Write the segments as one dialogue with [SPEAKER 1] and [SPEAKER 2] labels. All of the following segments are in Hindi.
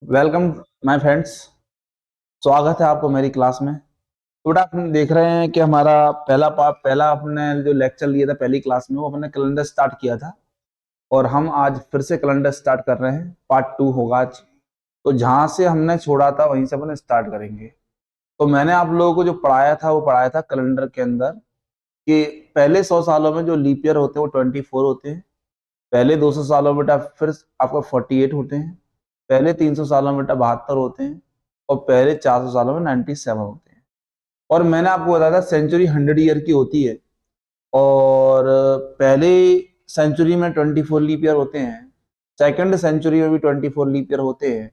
[SPEAKER 1] Welcome my friends. स्वागत है आपको मेरी क्लास में। तो बेटा अपन देख रहे हैं कि हमारा पहला अपने जो लेक्चर लिया था पहली क्लास में वो अपने कैलेंडर स्टार्ट किया था और हम आज फिर से कैलेंडर स्टार्ट कर रहे हैं। पार्ट 2 होगा आज। तो जहां से हमने छोड़ा था वहीं से अपन स्टार्ट करेंगे। तो मैंने आप लोगों को जो पढ़ाया था वो पढ़ाया था कैलेंडर के अंदर कि पहले 100 सालों में जो लीप ईयर होते हैं वो 24 होते हैं। पहले 200 सालों में बेटा फिर आपका 48 होते हैं। पहले 300 सालों में बेटा 72 होते हैं और पहले 400 सालों में 97 होते हैं। और मैंने आपको बताया था सेंचुरी 100 ईयर की होती है और पहले सेंचुरी में 24 लीप ईयर होते हैं। सेकंड सेंचुरी में भी 24 लीप ईयर होते हैं।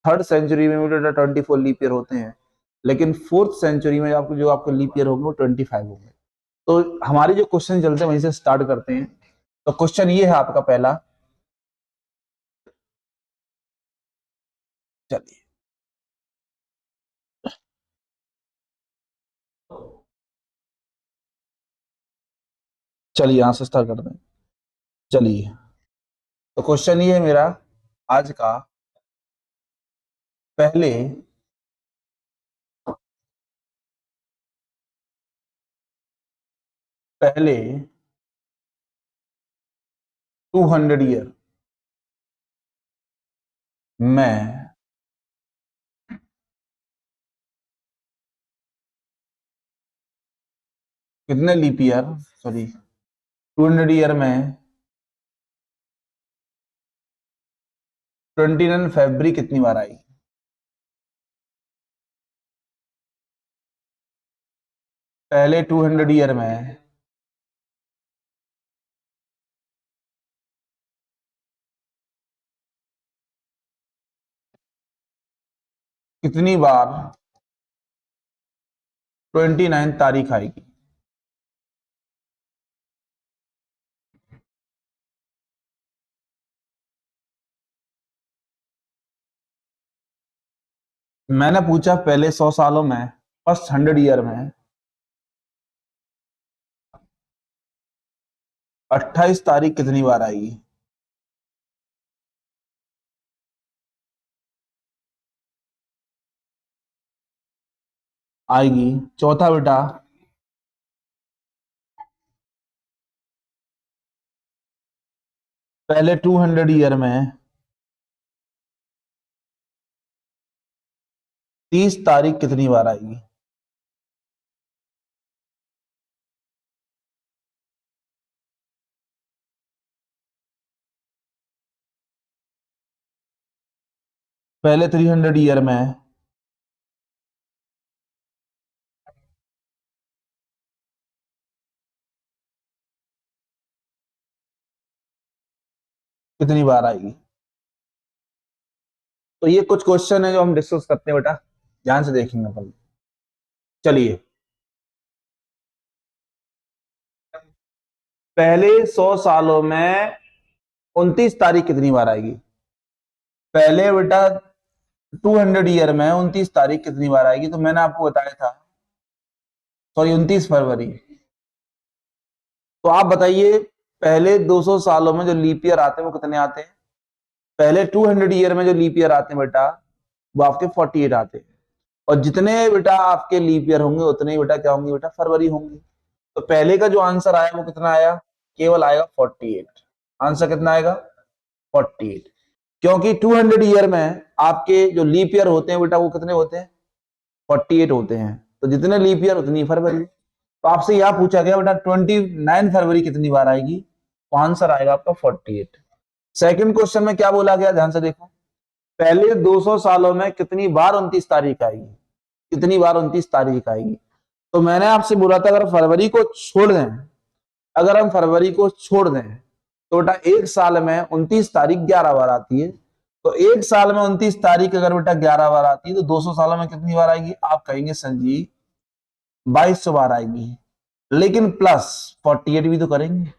[SPEAKER 1] थर्ड सेंचुरी में भी 24 लीप ईयर होते हैं। लेकिन फोर्थ सेंचुरी में आपको जो आपको लीप ईयर होंगे वो 25 होंगे। तो हमारे जो क्वेश्चन चलते हैं वहीं से स्टार्ट करते हैं। तो क्वेश्चन ये है आपका पहला। चलिए चलिए यहां से स्टार्ट करते हैं। चलिए, तो क्वेश्चन ये है मेरा आज का। पहले पहले 200 ईयर में कितने लीप ईयर, सॉरी 200 ईयर में 29 फरवरी कितनी बार आई? पहले 200 ईयर में कितनी बार 29 तारीख आएगी? मैंने पूछा पहले 100 सालों में, फर्स्ट 100 ईयर में 28 तारीख कितनी बार आएगी? आएगी। चौथा बेटा, पहले 200 ईयर में 30 तारीख कितनी बार आएगी? पहले 300 ईयर में कितनी बार आएगी? तो ये कुछ क्वेश्चन है जो हम डिस्कस करते हैं बेटा, ध्यान से देखेंगे अपन। चलिए, पहले 100 सालों में 29 तारीख कितनी बार आएगी? पहले बेटा 200 ईयर में 29 तारीख कितनी बार आएगी? तो मैंने आपको बताया था, सॉरी 29 फरवरी। तो आप बताइए, पहले 200 सालों में जो लीप ईयर आते हैं वो कितने आते हैं? पहले 200 ईयर में जो लीप ईयर आते हैं बेटा वो आपके 48 आते हैं। और जितने बेटा आपके लीप ईयर होंगे उतने ही बेटा क्या होंगे? बेटा फरवरी होंगे। तो पहले का जो आंसर आया वो कितना आया? केवल आएगा 48। आंसर कितना आएगा? 48। क्योंकि 200 ईयर में आपके जो लीप ईयर होते हैं बेटा वो कितने होते हैं? 48 होते हैं। तो जितने लीप ईयर उतनी फरवरी। तो आपसे यह पूछा गया बेटा 29 फरवरी कितनी बार आएगी? तो आंसर आएगा आपका 48। सेकंड क्वेश्चन में क्या बोला गया, ध्यान से देखो। पहले 200 सालों में कितनी बार 29 तारीख आएगी? कितनी बार 29 तारीख आएगी? तो मैंने आपसे बोला था अगर फरवरी को छोड़ दें, अगर हम फरवरी को छोड़ दें तो बेटा एक साल में 29 तारीख 11 बार आती है। तो एक साल में 29 तारीख अगर बेटा 11 बार आती है तो 200 सालों में कितनी बार आएगी? आप कहेंगे संजीव 2200 बार आएगी। लेकिन प्लस 48 भी तो करेंगे।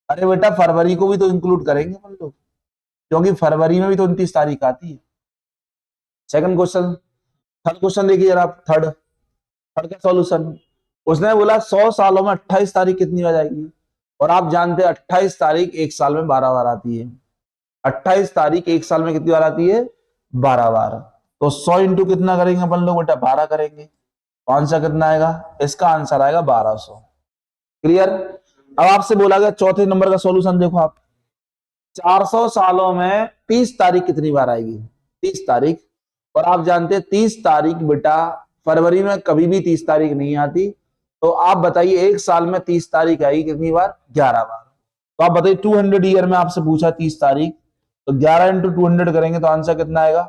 [SPEAKER 1] अरे बेटा फरवरी को भी तो इंक्लूड करेंगे हम लोग, क्योंकि फरवरी में भी तो 29 तारीख आती है। Second question. थर्ड क्वेश्चन देखिए जरा आप। थर्ड थर्ड का सॉल्यूशन। उसने बोला 100 सालों में 28 तारीख कितनी बार आएगी? और आप जानते हैं 28 तारीख एक साल में 12 बार आती है। 28 तारीख एक साल में कितनी बार आती है? 12 बार। तो 100 इंटू कितना करेंगे अपन लोग बेटा, 12 करेंगे, तो आंसर कितना आएगा, इसका आंसर आएगा 1200। क्लियर। अब आपसे बोला गया चौथे नंबर का सॉल्यूशन देखो आप, 400 सालों में 30 तारीख कितनी बार आएगी, 30 तारीख। और आप जानते हैं 30 तारीख बेटा फरवरी में कभी भी 30 तारीख नहीं आती। तो आप बताइए एक साल में 30 तारीख आएगी कितनी बार, 11 बार। तो आप बताइए 200 ईयर में आपसे पूछा 30 तारीख, तो 11 इंटू 200 करेंगे तो आंसर कितना आएगा,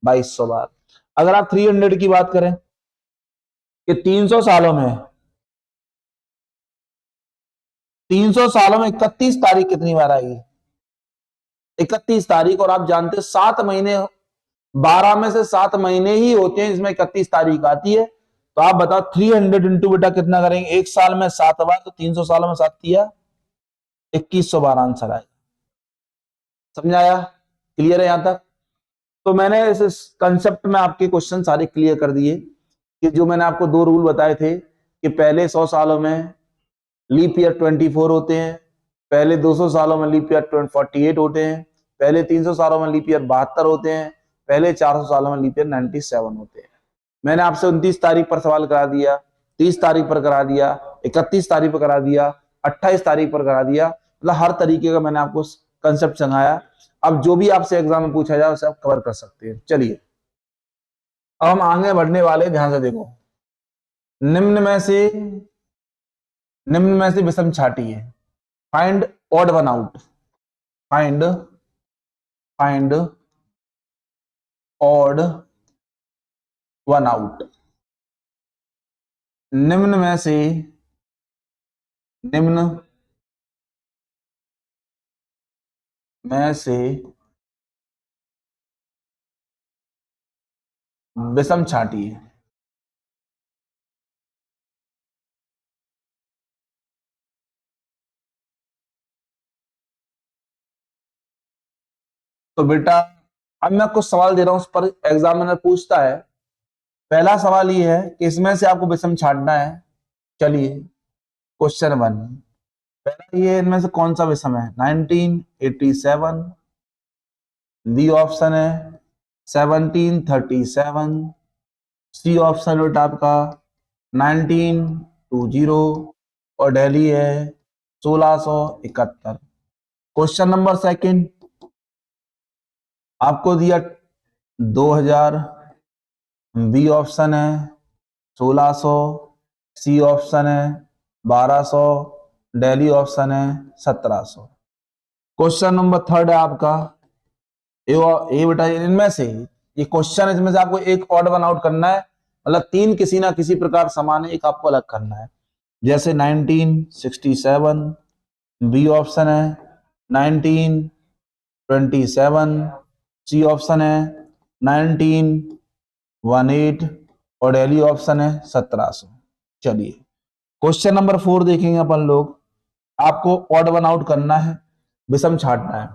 [SPEAKER 1] 2200 बार। अगर आप 300 की बात करें कि 300 सालों में 31 तारीख कितनी बार आएगी, 31 तारीख। और आप जानते हैं 7 महीने, 12 में से 7 महीने ही होते हैं जिसमें 31 तारीख आती है। तो आप बताओ 300 इंटू बेटा कितना करेंगे, एक साल में 7 बार, तो 300 सालों में 7 किया 2100 बार आंसर आएगा। समझ आया, क्लियर है यहां तक। तो मैंने इस कंसेप्ट में आपके क्वेश्चन सारे क्लियर कर दिए कि जो मैंने आपको 2 रूल बताए थे कि पहले 100 सालों में लीप ईयर 24 होते हैं, पहले 200 सालों में लीप ईयर 48 होते हैं, पहले 300 सालों में लीप ईयर 72 होते हैं, पहले 400 सालों में लीप ईयर 97 होते हैं। मैंने आपसे 29 तारीख पर सवाल करा दिया, 30 तारीख पर करा दिया, 31 तारीख पर करा दिया, 28 तारीख पर करा दिया, मतलब हर तरीके का मैंने आपको कंसेप्ट समझाया। अब जो भी आपसे एग्जाम में पूछा जाए उसे आप कवर कर सकते हैं। चलिए अब हम आगे बढ़ने वाले, ध्यान से देखो। निम्न में से विषम छाटी है, find odd one out, find odd one out. निम्न में से विषम छाटी है। तो बेटा अब मैं कुछ सवाल दे रहा हूं, उस पर एग्जामिनर पूछता है। पहला सवाल ये है कि इसमें से आपको विषम छाटना है। चलिए क्वेश्चन 1, पहला ये इनमें से कौन सा विषम है, 1987, बी ऑप्शन है 1737, सी ऑप्शन बेटा आपका 1920 और दिल्ली है 1671। क्वेश्चन नंबर सेकंड आपको दिया 2000, बी ऑप्शन है 1600, सी ऑप्शन है 1200, दिल्ली ऑप्शन है 1700। क्वेश्चन नंबर थर्ड है आपका ये बेटा इनमें से, ये क्वेश्चन इसमें से आपको एक ऑड वन आउट करना है, मतलब 3 किसी ना किसी प्रकार समान है, एक आपको अलग करना है। जैसे 1967, बी ऑप्शन है 1927, सी ऑप्शन है 1918 और दिल्ली ऑप्शन है 1700। चलिए क्वेश्चन नंबर 4 देखेंगे अपन लोग। आपको ऑड वन आउट करना है, विषम छाटना है।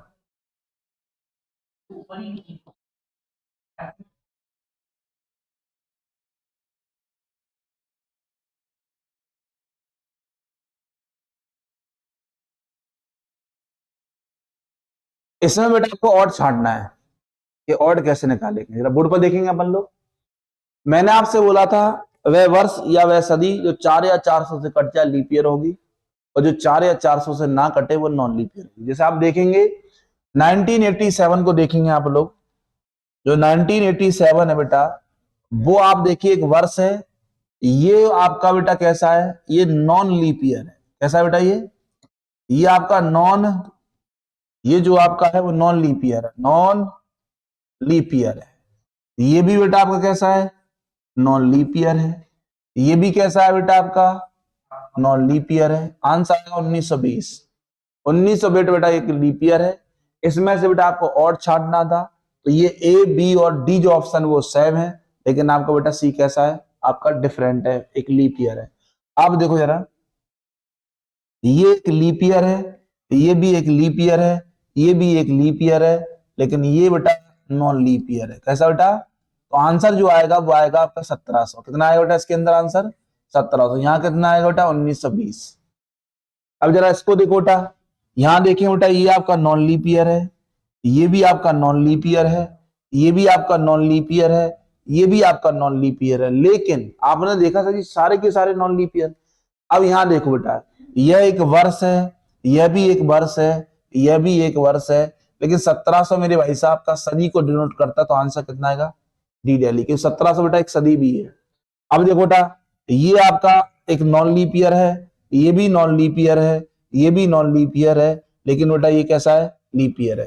[SPEAKER 1] इसमें बेटा आपको ऑड छाटना है, ये ऑड कैसे निकालेंगे जरा बोर्ड पर देखेंगे अपन लोग। मैंने आपसे बोला था वह वर्ष या वह सदी जो 4 या 400 से कट जाए लीप ईयर होगी, और जो 4 या 400 से ना कटे वो नॉन लीप ईयर होगी। जैसे आप देखेंगे 1987 को देखेंगे आप लोग, जो 1987 है बेटा वो आप देखिए एक वर्ष है, ये आपका बेटा कैसा है, ये नॉन लीप ईयर है। कैसा है बेटा, ये आपका नॉन, ये जो आपका है वो नॉन लीप ईयर है, नॉन लीप ईयर है। ये भी बेटा आपका कैसा है, नॉन लीप ईयर है। ये भी कैसा है बेटा आपका, नॉन लीप ईयर है। आंसर आएगा 1920। 1920 बेटा एक लीप ईयर है। इसमें से बेटा आपको और छाटना था, तो ये ए बी और डी जो ऑप्शन वो सेम है, लेकिन आपका बेटा सी कैसा है, आपका डिफरेंट है, एक लीप ईयर है। आप देखो जरा, ये एक लीप ईयर है, ये भी एक लीप ईयर है, ये भी एक लीप ईयर है, लेकिन ये बेटा नॉन लीप ईयर है। कैसा बेटा, तो आंसर जो आएगा वो आएगा आपका 1700। कितना आएगा बेटा इसके अंदर आंसर, 1700। यहाँ कितना आएगा बेटा 1920। अब जरा इसको देखो बेटा, यहां देखिए बेटा ये आपका नॉन लीप ईयर है, ये भी आपका नॉन लीप ईयर है, ये भी आपका नॉन लीप ईयर है, ये भी आपका नॉन लीप ईयर है, लेकिन आपने देखा था कि सारे के सारे नॉन लीप ईयर। अब यहां देखो बेटा, यह एक वर्ष है, यह भी एक वर्ष है, यह भी एक वर्ष है, लेकिन 1700 मेरे भाई साहब का सदी को डिनोट करता, तो आंसर कितना आएगा? डी दिल्ली, क्योंकि 1700 बेटा एक सदी भी है। अब देखो बेटा, ये आपका एक नॉन लीप ईयर है, ये भी नॉन लीप ईयर है, ये भी नॉन लीप ईयर है, लेकिन बेटा ये कैसा है? लीप ईयर है।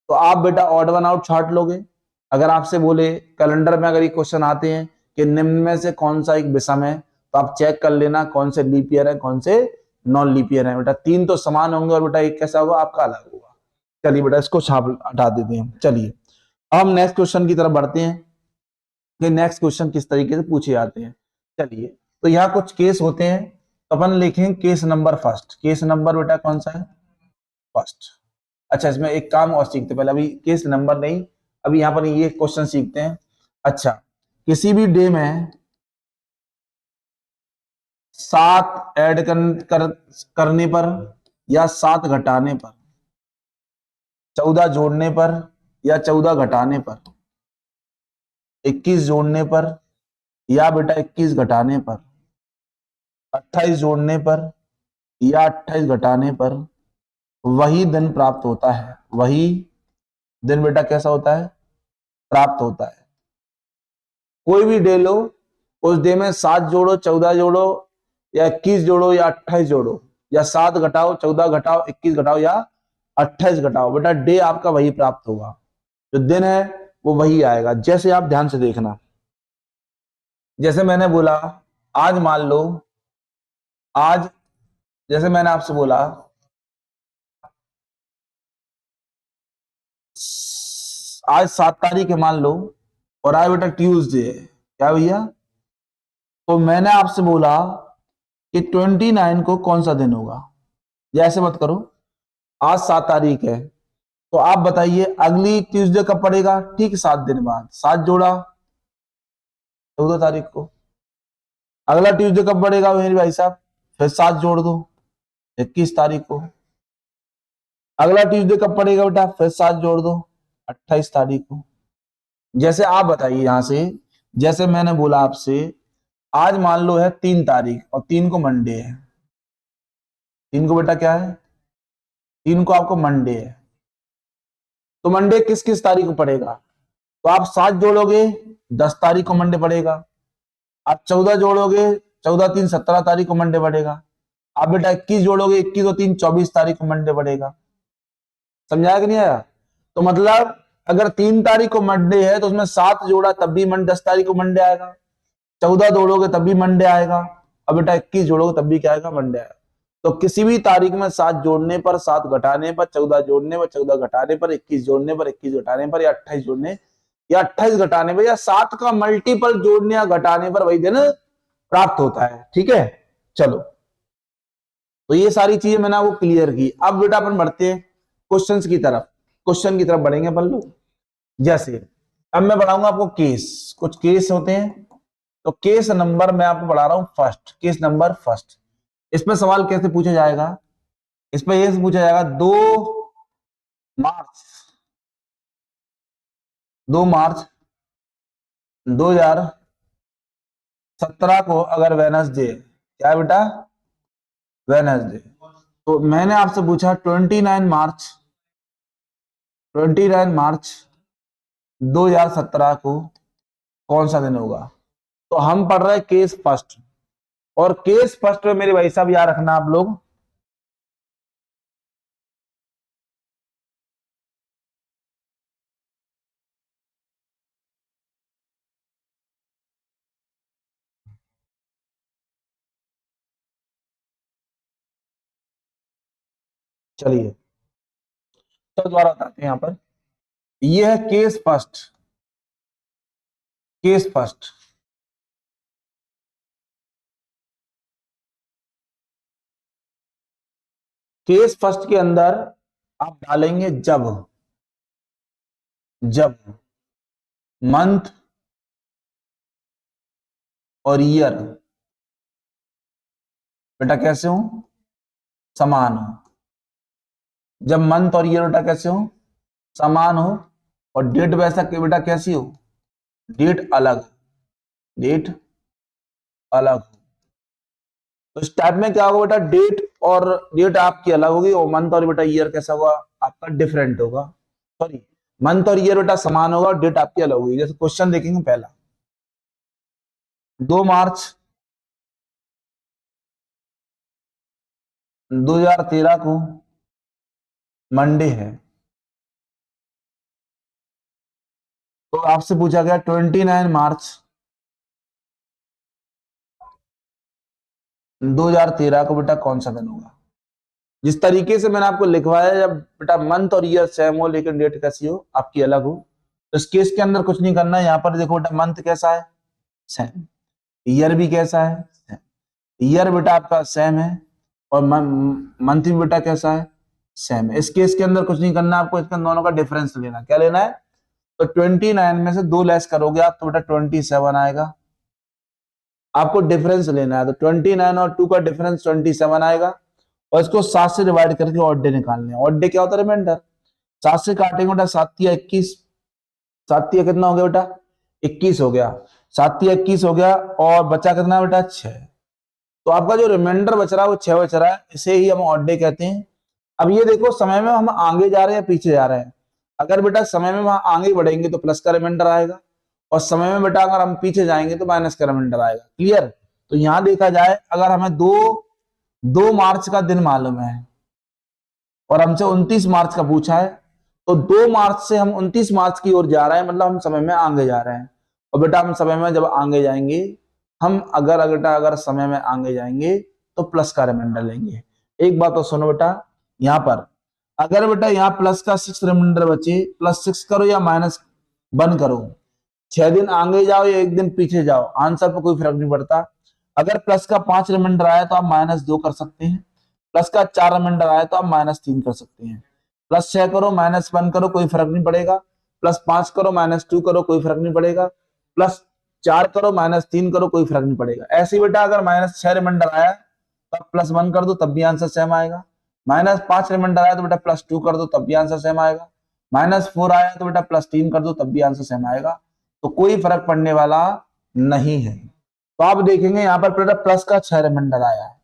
[SPEAKER 1] तो आप बेटा ऑड वन आउट छाट लोगे। अगर आपसे बोले कैलेंडर में, अगर ये क्वेश्चन आते हैं कि निम्न में से कौन सा एक विषम है, तो आप चेक कर लेना कौन से लीप ईयर है, कौन से नॉन लीप ईयर है। बेटा तीन तो समान होंगे और बेटा एक कैसा होगा? आपका अलग होगा। चलिए बेटा इसको छाप हटा देते हैं। चलिए अब हम नेक्स्ट क्वेश्चन की तरफ बढ़ते हैं कि नेक्स्ट क्वेश्चन किस तरीके से पूछे जाते हैं। चलिए, तो यहाँ कुछ केस होते हैं, तो अपन लिखेंगे case number first. Case number बेटा कौन सा है? फर्स्ट। अच्छा, इसमें एक काम और सीखते पहले, अभी केस नंबर नहीं, अभी यहाँ पर ये क्वेश्चन सीखते हैं। अच्छा, किसी भी डे में 7 ऐड करने पर या 7 घटाने पर, 14 जोड़ने पर या 14 घटाने पर, 21 जोड़ने पर या बेटा 21 घटाने पर, 28 जोड़ने पर या 28 घटाने पर वही दिन प्राप्त होता है। वही दिन बेटा कैसा होता है? प्राप्त होता है। कोई भी डे लो, उस डे में 7 जोड़ो, 14 जोड़ो या 21 जोड़ो या 28 जोड़ो, या 7 घटाओ, 14 घटाओ, 21 घटाओ या 28 घटाओ, बेटा डे आपका वही प्राप्त होगा। जो दिन है वो वही आएगा। जैसे आप ध्यान से देखना, जैसे मैंने बोला आज मान लो, आज जैसे मैंने आपसे बोला आज 7 तारीख है मान लो, और आज बेटा ट्यूसडे है, क्या भैया? तो मैंने आपसे बोला कि 29 को कौन सा दिन होगा। जैसे मत करो, आज 7 तारीख है, तो आप बताइए अगली ट्यूसडे कब पड़ेगा? ठीक 7 दिन बाद। 7 जोड़ा 14 तारीख को। अगला ट्यूसडे कब पड़ेगा मेरे भाई साहब? फिर 7 जोड़ दो 21 तारीख को। अगला ट्यूसडे कब पड़ेगा बेटा? फिर 7 जोड़ दो 28 तारीख को। जैसे आप बताइए यहां से, जैसे मैंने बोला आपसे आज मान लो है 3 तारीख, और 3 को मंडे है। 3 को बेटा क्या है? 3 को आपको मंडे है। तो मंडे किस किस तारीख को पड़ेगा? तो आप 7 जोड़ोगे 10 तारीख को मंडे पड़ेगा। आप 14 जोड़ोगे, 14 3 17 तारीख को मंडे पड़ेगा। आप बेटा 21 जोड़ोगे, 21 और 3 24 तारीख को मंडे पड़ेगा। समझाया कि नहीं आया? तो मतलब अगर 3 तारीख को मंडे है तो उसमें 7 जोड़ा तब भी 10 तारीख को मंडे आएगा, 14 जोड़ोगे तब भी मंडे आएगा, और बेटा 21 जोड़ोगे तब भी क्या आएगा? मंडे आएगा। तो किसी भी तारीख में 7 जोड़ने पर, 7 घटाने पर, 14 जोड़ने पर, 14 घटाने पर, 21 जोड़ने पर, 21 घटाने पर, या 28 जोड़ने या 28 घटाने पर, या 7 का मल्टीपल जोड़ने या घटाने पर वही दिन प्राप्त होता है। ठीक है, चलो, तो ये सारी चीजें मैंने वो क्लियर की। अब बेटा अपन बढ़ते हैं क्वेश्चंस की तरफ। क्वेश्चन की तरफ बढ़ेंगे अपन लोग। जैसे अब मैं बढ़ाऊंगा आपको केस, कुछ केस होते हैं, तो केस नंबर मैं आपको बढ़ा रहा हूं फर्स्ट। केस नंबर फर्स्ट, इसमें सवाल कैसे पूछा जाएगा? इसमें यह पूछा जाएगा 2 मार्च 2 मार्च 2017 को अगर वेनसडे, क्या है बेटा? वेनसडे। तो मैंने आपसे पूछा 29 मार्च 2017 को कौन सा दिन होगा। तो हम पढ़ रहे हैं केस फर्स्ट, और केस फर्स्ट में मेरे भाई साहब याद रखना आप लोग, चलिए तो दोबारा बताते हैं यहां पर। ये है case first. Case first, case first के अंदर आप डालेंगे जब, जब मंथ और ईयर बेटा कैसे हो? समान हो। जब मंथ और ईयर बेटा कैसे हो? समान हो और डेट वैसा कि बेटा कैसी हो, डेट अलग, डेट अलग। तो इस टाइप में क्या होगा बेटा, डेट और डेट आपकी अलग होगी और मंथ और बेटा ईयर कैसा होगा आपका डिफरेंट होगा, सॉरी मंथ और ईयर बेटा समान होगा और डेट आपकी अलग होगी। जैसे क्वेश्चन देखेंगे पहला, 2 मार्च 2013 को मंडे है, तो आपसे पूछा गया 29 मार्च 2013 को बेटा कौन सा दिन होगा। जिस तरीके से मैंने आपको लिखवाया, जब बेटा मंथ और ईयर सेम हो लेकिन डेट कैसी हो आपकी अलग हो, तो इस केस के अंदर कुछ नहीं करना है। यहाँ पर देखो बेटा मंथ कैसा है, सेम, ईयर भी कैसा है, सेम। ईयर बेटा आपका सेम है और मंथ भी बेटा कैसा है, सेम है। इस केस के अंदर कुछ नहीं करना आपको, इसका दोनों का डिफरेंस लेना। क्या लेना है, तो 29 में से 2 लेस करोगे आप तो बेटा 27 आएगा। आपको डिफरेंस लेना है, तो 29 और 2 का डिफरेंस 27 आएगा और इसको 7 से डिवाइड करके ऑड डे निकालने हैं। ऑड डे क्या होता है, रिमाइंडर। 7 से काटेंगे बेटा, 7 या 21, 7 या कितना हो गया बेटा 21 हो गया, 7 या 21 हो गया और बचा कितना बेटा 6। तो आपका जो रिमाइंडर बच रहा है वो 6 बच रहा है, इसे ही हम ऑड डे कहते हैं। अब ये देखो समय में हम आगे जा रहे हैं पीछे जा रहे हैं। अगर बेटा समय में वहां आगे बढ़ेंगे तो प्लस का रिमाइंडर आएगा और समय में बेटा अगर हम पीछे जाएंगे तो माइनस का रिमाइंडर आएगा। क्लियर। तो यहां देखा जाए, अगर हमें 2 मार्च का दिन मालूम है और हमसे 29 मार्च का पूछा है, तो 2 मार्च से हम 29 मार्च की ओर जा रहे हैं, मतलब हम समय में आगे जा रहे हैं। और बेटा हम समय में जब आगे जाएंगे, हम अगर समय में आगे जाएंगे तो प्लस का रिमाइंडर लेंगे। एक बात तो सुनो बेटा, यहां पर अगर बेटा यहाँ प्लस का 6 रिमाइंडर बचे, +6 करो या -1 करो, 6 दिन आगे जाओ या 1 दिन पीछे जाओ, आंसर पर कोई फर्क नहीं पड़ता। अगर प्लस का 5 रिमाइंडर आया तो आप -2 कर सकते हैं, प्लस का 4 रिमाइंडर आया तो आप -3 कर सकते हैं। +6 करो, -1 करो, कोई फर्क नहीं पड़ेगा। +5 करो, -2 करो, कोई फर्क नहीं पड़ेगा। +4 करो, -3 करो, कोई फर्क नहीं पड़ेगा। ऐसे बेटा अगर -6 रिमाइंडर आया तो +1 कर दो तब भी आंसर सेम आएगा। -5 रिमाइंडर आया तो बेटा +2 कर दो तब भी आंसर सेम आएगा। -4 आया तो बेटा +3 कर दो तब भी आंसर सेम आएगा। तो कोई फर्क पड़ने वाला नहीं है। तो आप देखेंगे यहाँ पर बेटा प्लस का 6 रिमाइंडर आया है,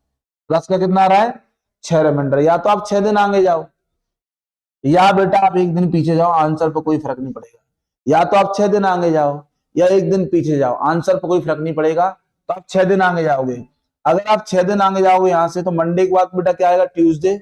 [SPEAKER 1] प्लस का कितना आ रहा है 6 रिमाइंडर। या तो आप 6 दिन आगे जाओ या बेटा आप 1 दिन पीछे जाओ, आंसर पर कोई फर्क नहीं पड़ेगा। या तो आप 6 दिन आगे जाओ या 1 दिन पीछे जाओ, आंसर पर कोई फर्क नहीं पड़ेगा। तो आप 6 दिन आगे जाओगे। अगर आप 6 दिन आगे जाओगे यहां से, तो मंडे के बाद बेटा क्या आएगा, Tuesday,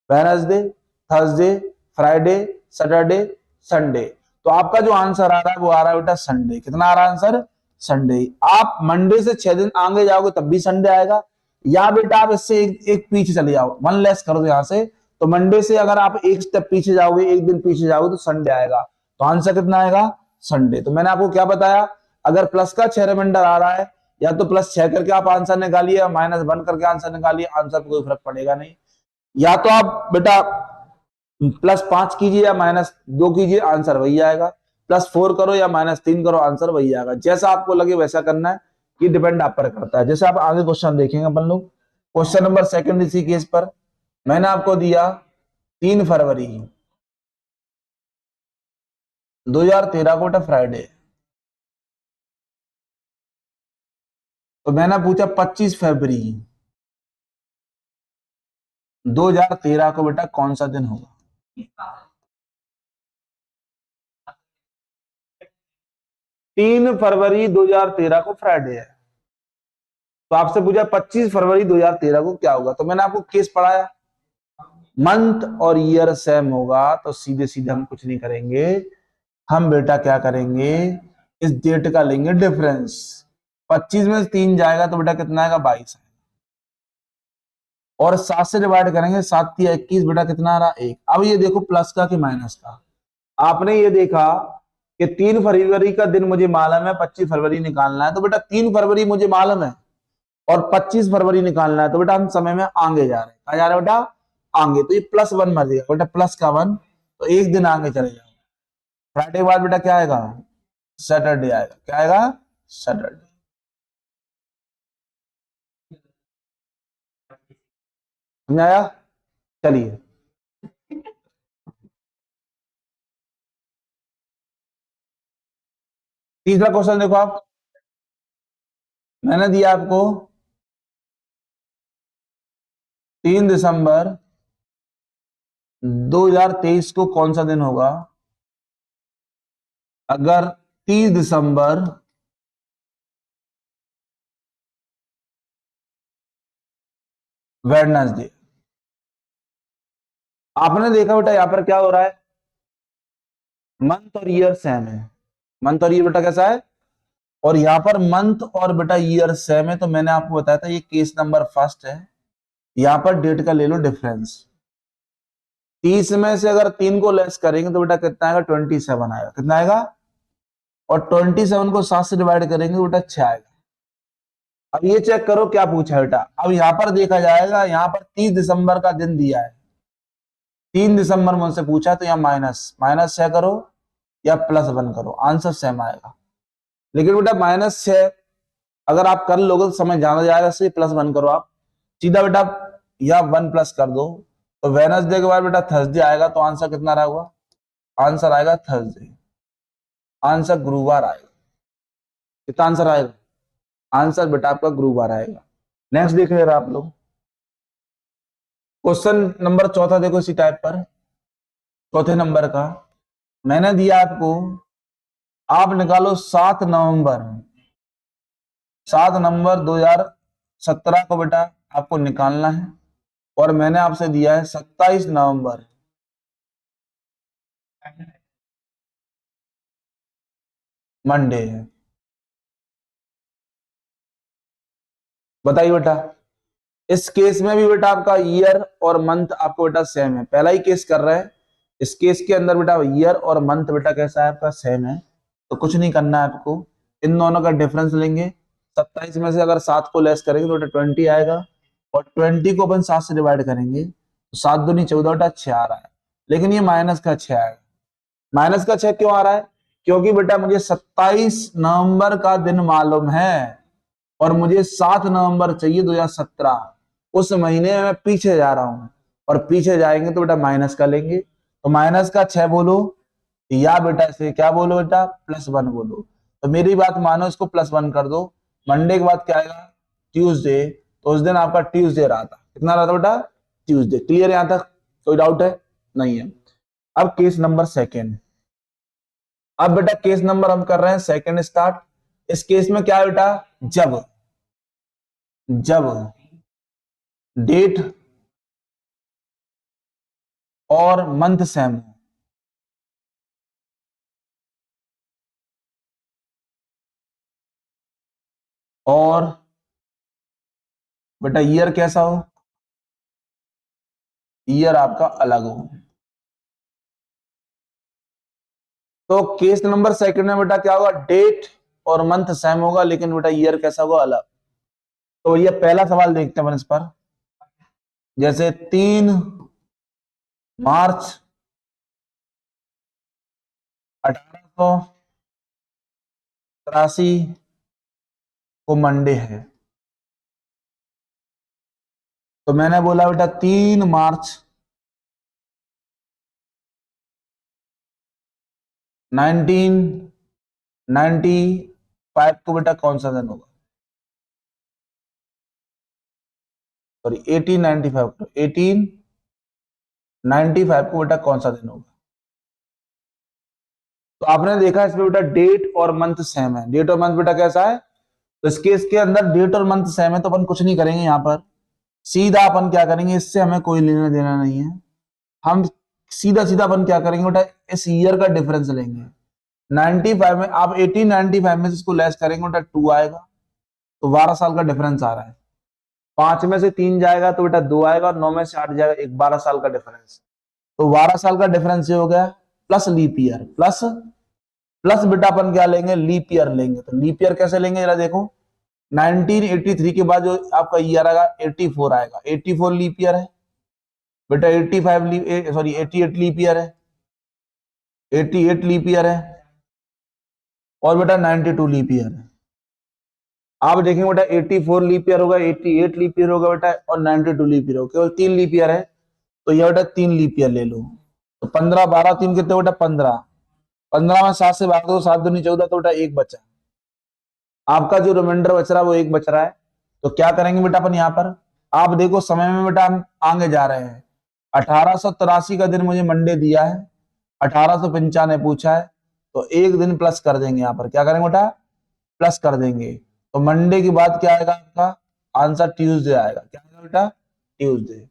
[SPEAKER 1] Wednesday, Thursday, Friday, Saturday, Sunday. तो आपका जो आंसर आ रहा है वो आ रहा है बेटा संडे। कितना आ रहा है आंसर, संडे। आप मंडे से 6 दिन आगे जाओगे तब भी संडे आएगा, या बेटा आप इससे एक पीछे चले जाओ, 1 लेस करो यहां से, तो मंडे से अगर आप एक स्टेप पीछे जाओगे, 1 दिन पीछे जाओगे तो संडे आएगा। तो आंसर कितना आएगा, संडे। तो मैंने आपको क्या बताया, अगर प्लस का 6 रिमाइंडर आ रहा है, या तो +6 करके आप आंसर निकालिए या -1 करके आंसर निकालिए, आंसर पर कोई फर्क पड़ेगा नहीं। या तो आप बेटा +5 कीजिए या -2 कीजिए, आंसर वही आएगा। +4 करो या -3 करो, आंसर वही आएगा। जैसा आपको लगे वैसा करना है, ये डिपेंड आप पर करता है। जैसे आप आगे क्वेश्चन देखेंगे अपन लोग, क्वेश्चन नंबर सेकंड इसी केस पर मैंने आपको दिया 3 फरवरी 2013 को फ्राइडे, तो मैंने पूछा 25 फरवरी 2013 को बेटा कौन सा दिन होगा। 3 फरवरी 2013 को फ्राइडे है, तो आपसे पूछा 25 फरवरी 2013 को क्या होगा। तो मैंने आपको केस पढ़ाया, मंथ और ईयर सेम होगा तो सीधे सीधे हम कुछ नहीं करेंगे, हम बेटा क्या करेंगे, इस डेट का लेंगे डिफरेंस। 25 में से 3 जाएगा तो बेटा कितना आएगा, 22 और 7 से डिवाइड करेंगे, 7 या 21, बेटा कितना आ रहा 1। अब ये देखो प्लस का कि माइनस का। आपने ये देखा कि 3 फरवरी का दिन मुझे मालूम है, 25 फरवरी निकालना है, तो बेटा 3 फरवरी मुझे मालूम है और 25 फरवरी निकालना है, तो बेटा हम समय में आगे जा रहे हैं। कहा जा रहे बेटा आगे, तो ये +1 मरेगा बेटा, प्लस का 1, तो 1 दिन आगे चले जाओ। फ्राइडे के बाद बेटा क्या आएगा, सैटरडे आएगा। क्या आएगा, सैटरडे। समझ आया, चलिए। तीसरा क्वेश्चन देखो आप, मैंने दिया आपको 3 दिसंबर 2023 को कौन सा दिन होगा अगर 30 दिसंबर वेडनेसडे। आपने देखा बेटा यहां पर क्या हो रहा है, मंथ और ईयर सेम है, मंथ और ईयर बेटा कैसा है, और यहां पर मंथ और बेटा ईयर सेम है, तो मैंने आपको बताया था ये केस नंबर फर्स्ट है। यहां पर डेट का ले लो डिफरेंस, 30 में से अगर 3 को लेस करेंगे तो बेटा कितना आएगा, 27 आएगा, कितना आएगा, और 27 को 7 से डिवाइड करेंगे तो बेटा 6 आएगा। अब ये चेक करो क्या पूछा है बेटा, अब यहां पर देखा जाएगा, यहां पर 30 दिसंबर का दिन दिया है, 3 दिसंबर मुझसे पूछा, तो यहाँ माइनस माइनस 6 करो या +1 करो, आंसर सेम आएगा। लेकिन बेटा -6 अगर आप कर लोगे तो समय ज्यादा जाएगा, इसलिए +1 करो आप सीधा बेटा, या 1 प्लस कर दो, तो वेनसडे के बाद बेटा थर्सडे आएगा, तो आंसर कितना रहेगा, आंसर आएगा थर्सडे, आंसर गुरुवार आएगा। कितना आंसर आएगा, आंसर बेटा आपका गुरुवार आएगा। नेक्स्ट देख रहे आप लोग, क्वेश्चन नंबर चौथा देखो इसी टाइप पर, चौथे नंबर का मैंने दिया आपको, आप निकालो 7 नवंबर 2017 को बेटा आपको निकालना है, और मैंने आपसे दिया है 27 नवंबर, मंडे है। बताइए बेटा, इस केस में भी बेटा आपका ईयर और मंथ आपको बेटा सेम है, पहला ही केस कर रहे हैं, इस केस के अंदर बेटा ईयर और मंथ बेटा कैसा है आपका, सेम है, तो कुछ नहीं करना है आपको, इन दोनों का डिफरेंस लेंगे, 27 में से अगर 7 को लेस करेंगे तो बेटा 20 आएगा, और 20 को अपन 7 से डिवाइड करेंगे तो 7 दूनी 14 बेटा 6 आ रहा है, लेकिन ये माइनस का 6 आएगा। माइनस का 6 क्यों आ रहा है, क्योंकि बेटा मुझे 27 नवंबर का दिन मालूम है और मुझे 7 नवंबर चाहिए 2017, उस महीने में मैं पीछे जा रहा हूं, और पीछे जाएंगे तो बेटा माइनस का लेंगे, तो माइनस का 6 बोलो, या बेटा इसे क्या बोलो बेटा, +1 बोलो, तो मेरी बात मानो, इसको +1 कर दो, मंडे के बाद क्या आएगा, ट्यूसडे, तो उस दिन आपका ट्यूसडे रहा था, कितना रहा था बेटा, ट्यूसडे। क्लियर यहां तक, कोई डाउट है, नहीं है। अब केस नंबर सेकेंड, अब बेटा केस नंबर हम कर रहे हैं सेकेंड स्टार्ट, इस केस में क्या है बेटा, जब जब डेट और मंथ सेम हो, और बेटा ईयर कैसा हो, ईयर आपका अलग हो, तो केस नंबर सेकंड में बेटा क्या होगा, डेट और मंथ सेम होगा, लेकिन बेटा ईयर कैसा होगा, अलग। तो ये पहला सवाल देखते हैं इस पर, जैसे 3 मार्च 1883 को मंडे है, तो मैंने बोला बेटा 3 मार्च 1995 को बेटा कौन सा दिन होगा, सॉरी 1895 1895 को बेटा कौन सा दिन होगा। तो आपने देखा इसमें बेटा डेट और मंथ सेम है, डेट और मंथ बेटा कैसा है, तो इस केस के अंदर डेट और मंथ सेम है, तो अपन कुछ नहीं करेंगे यहां पर, सीधा अपन क्या करेंगे, इससे हमें कोई लेना देना नहीं है, हम सीधा सीधा अपन क्या करेंगे बेटा, इस ईयर का डिफरेंस लेंगे, 95 में आप 1895 में से इसको लेस करेंगे बेटा 2 आएगा, तो 12 साल का डिफरेंस आ रहा है, 5 में से 3 जाएगा तो बेटा 2 आएगा, और 9 में से 8 जाएगा, एक 12 साल का डिफरेंस, तो 12 साल का डिफरेंस ये हो गया, plus leap year, plus plus बेटा अपन क्या लेंगे, लीप ईयर लेंगे, तो लीप ईयर कैसे लेंगे जरा देखो, 1983 के बाद जो आपका ईयर आएगा 84 आएगा, 84 लीप ईयर है बेटा, 85 लीप, सॉरी 88 लीप ईयर है, 88 लीप ईयर है, और बेटा 92 लीप ईयर है। आप देखेंगे बेटा 84 लीप ईयर होगा, 88 लीप ईयर होगा बेटा, और 92 लीप ईयर होगा, केवल 3 लीप ईयर है, तो यह बेटा 3 लीप ईयर ले लो, तो 15 12 3 कितने बेटा 15, 15 में 7 से भाग दो, 7 दूनी 14, तो बेटा एक बचा। आपका जो रिमाइंडर बच रहा है वो एक बच रहा है। तो क्या करेंगे बेटा अपन यहाँ पर, आप देखो समय में बेटा हम आगे जा रहे हैं। 1883 का दिन मुझे मंडे दिया है, 1895 पूछा है, तो एक दिन प्लस कर देंगे। यहाँ पर क्या करेंगे बेटा, प्लस कर देंगे। तो मंडे के बाद क्या आएगा आपका आंसर, ट्यूसडे आएगा। क्या आएगा बेटा, ट्यूसडे।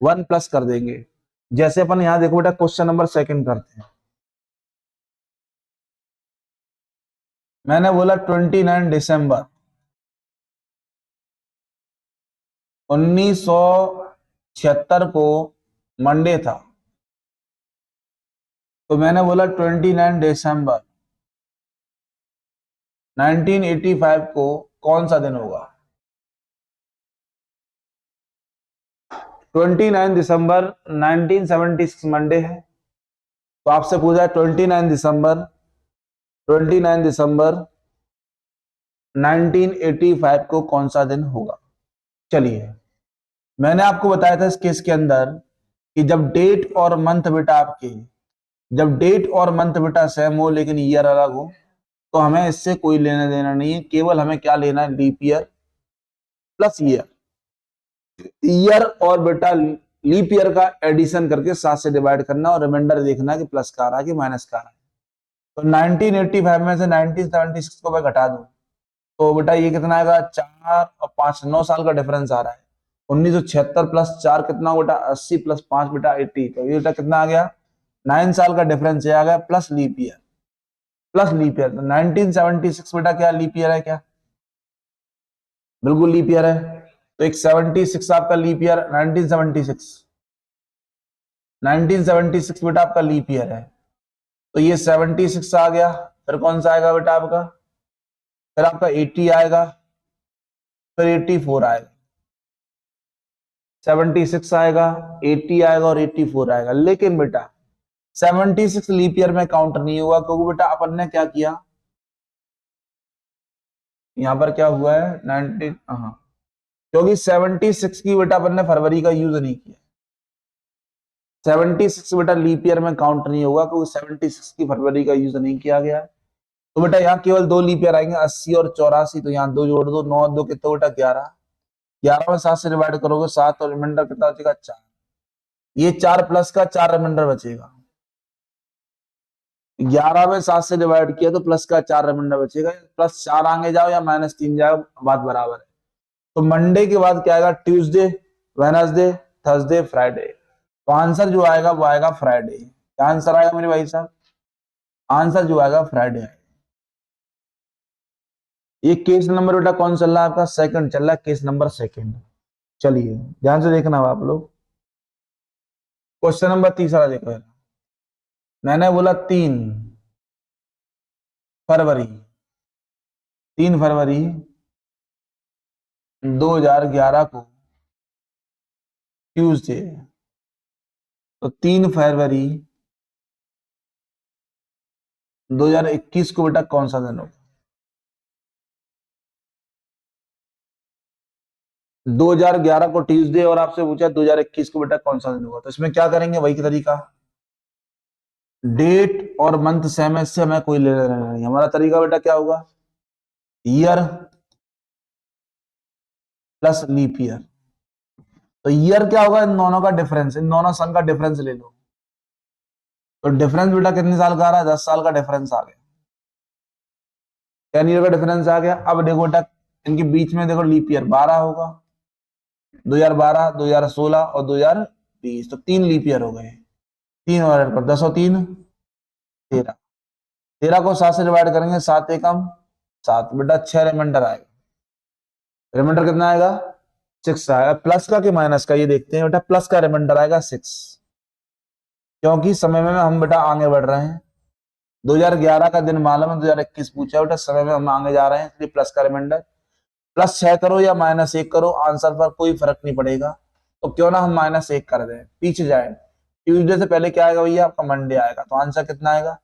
[SPEAKER 1] 1 प्लस कर देंगे। जैसे अपन यहाँ देखो बेटा क्वेश्चन नंबर सेकंड करते हैं। मैंने बोला 29 दिसंबर 1976 को मंडे था। तो मैंने बोला 29 दिसंबर 1985 को कौन सा दिन होगा। 29 दिसंबर 1976 मंडे है। तो आपसे पूछा है 29 दिसंबर 1985 को कौन सा दिन होगा। चलिए, मैंने आपको बताया था इस केस के अंदर कि जब डेट और मंथ बेटा आपके, जब डेट और मंथ बेटा सेम हो लेकिन ईयर अलग हो, तो हमें इससे कोई लेना देना नहीं है। केवल हमें क्या लेना है, leap year plus year. Year और बेटा लीप ईयर का एडिशन करके 7 से डिवाइड करना और रिमाइंडर देखना कि प्लस का आ रहा है कि माइनस का आ रहा है। तो 1985 में से 1976 को मैं घटा दूं तो बेटा ये कितना आएगा, 4 और 5, 9 साल का डिफरेंस आ रहा है। 1976 प्लस 4 कितना बेटा, 80 प्लस 5 बेटा 80। तो ये बेटा कितना आ गया, 9 साल का डिफरेंस आ गया, plus leap year, plus leap year. तो 1976 बेटा क्या लीप ईयर है क्या, बिल्कुल लीप ईयर है। तो एक 76 आपका लीप ईयर, 1976 बेटा आपका लीप ईयर है। तो ये 76 आ गया। फिर कौन सा आएगा बेटा आपका, फिर आपका 80 आएगा, फिर 84 आएगा। 76 आएगा, 80 आएगा और 84 आएगा। लेकिन बेटा 76 लीप ईयर में काउंट नहीं हुआ, क्योंकि बेटा अपन ने क्या किया, यहां पर क्या हुआ है 19, हाँ, क्योंकि 76 की बेटा अपन ने फरवरी का यूज नहीं किया। 76 बेटा लीप ईयर में काउंट नहीं होगा, क्योंकि 76 की फरवरी का यूज नहीं किया गया है। तो बेटा यहाँ केवल 2 लीप ईयर आएंगे, 80 और 84। तो यहाँ 2 जोड़ दो, 9 2 कितना बेटा 11। 11 में 7 से डिवाइड करोगे 7, और रिमाइंडर कितना बचेगा 4। ये 4 प्लस का 4 रिमाइंडर बचेगा। 11 में 7 से डिवाइड किया तो प्लस का 4 रिमाइंडर बचेगा। प्लस 4 आगे जाओ या -3 जाओ, बात बराबर है। तो मंडे के बाद क्या आएगा, ट्यूसडे, वेडनेसडे, थर्सडे, फ्राइडे। तो आंसर जो आएगा वो आएगा फ्राइडे। क्या आंसर आएगा मेरे भाई साहब, आंसर जो आएगा फ्राइडे आएगा। ये केस नंबर बेटा कौन चल रहा है आपका, सेकंड चल रहा है, केस नंबर सेकंड। चलिए ध्यान से देखना आप लोग। क्वेश्चन नंबर तीसरा देखो। मैंने बोला 3 फरवरी 3 फरवरी 2011 को ट्यूसडे। तो 3 फरवरी 2021 को बेटा कौन सा दिन होगा। 2011 को ट्यूसडे और आपसे पूछा 2021 को बेटा कौन सा दिन होगा। तो इसमें क्या करेंगे, वही तरीका, डेट और मंथ सेम है, इससे हमें कोई लेना देना नहीं। हमारा तरीका बेटा क्या होगा, ईयर प्लस लीप ईयर। तो ईयर क्या होगा, इन दोनों का डिफरेंस, इन दोनों सन का डिफरेंस ले लो। तो डिफरेंस बेटा कितने साल का आ रहा है, 10 साल का डिफरेंस आ गया। 10 ईयर का डिफरेंस आ गया। अब देखो बेटा इनके बीच में देखो लीप ईयर 12 होगा, 2012, 2016 और 2020। तो 3 लीप ईयर हो गए। 3 और ऐड कर, 10 और 3 13। 13 को 7 से डिवाइड करेंगे, 7 एकम 7 बेटा 6 रिमाइंडर आएगा। रिमाइंडर कितना आएगा, 6 आएगा। प्लस का कि माइनस का, ये देखते हैं बेटा। प्लस का रिमाइंडर आएगा 6, क्योंकि समय में हम बेटा आगे बढ़ रहे हैं। 2011 का दिन मालूम है, 2021 पूछा बेटा, समय में हम आगे जा रहे हैं, इसलिए प्लस का रिमाइंडर। प्लस 6 करो या -1 करो, आंसर पर कोई फर्क नहीं पड़ेगा। तो क्यों ना हम -1 कर दें, पीछे जाए। ट्यूसडे से पहले क्या आएगा भैया, आपका मंडे आएगा। तो आंसर कितना आएगा,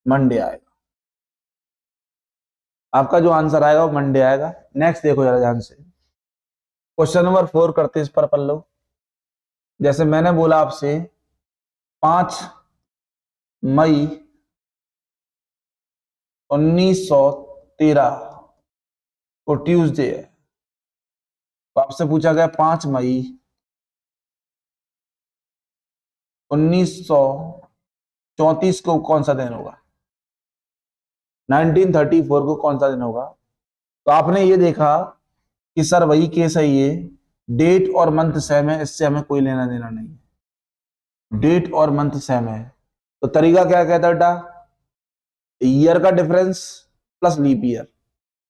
[SPEAKER 1] मंडे आएगा। आपका जो आंसर आएगा वो मंडे आएगा। नेक्स्ट देखो जरा ध्यान से, क्वेश्चन नंबर 4 करते इस पर अपन लोग। जैसे मैंने बोला आपसे 5 मई 1913 को ट्यूसडे है, तो आपसे पूछा गया 5 मई 1934 को कौन सा दिन होगा, 1934 को कौन सा दिन होगा। तो आपने ये देखा कि सर वही केस है, ये डेट और मंथ सेम है, इससे हमें कोई लेना देना नहीं है, डेट और मंथ सेम है। तो तरीका क्या कहता है बेटा, ईयर का difference plus leap year,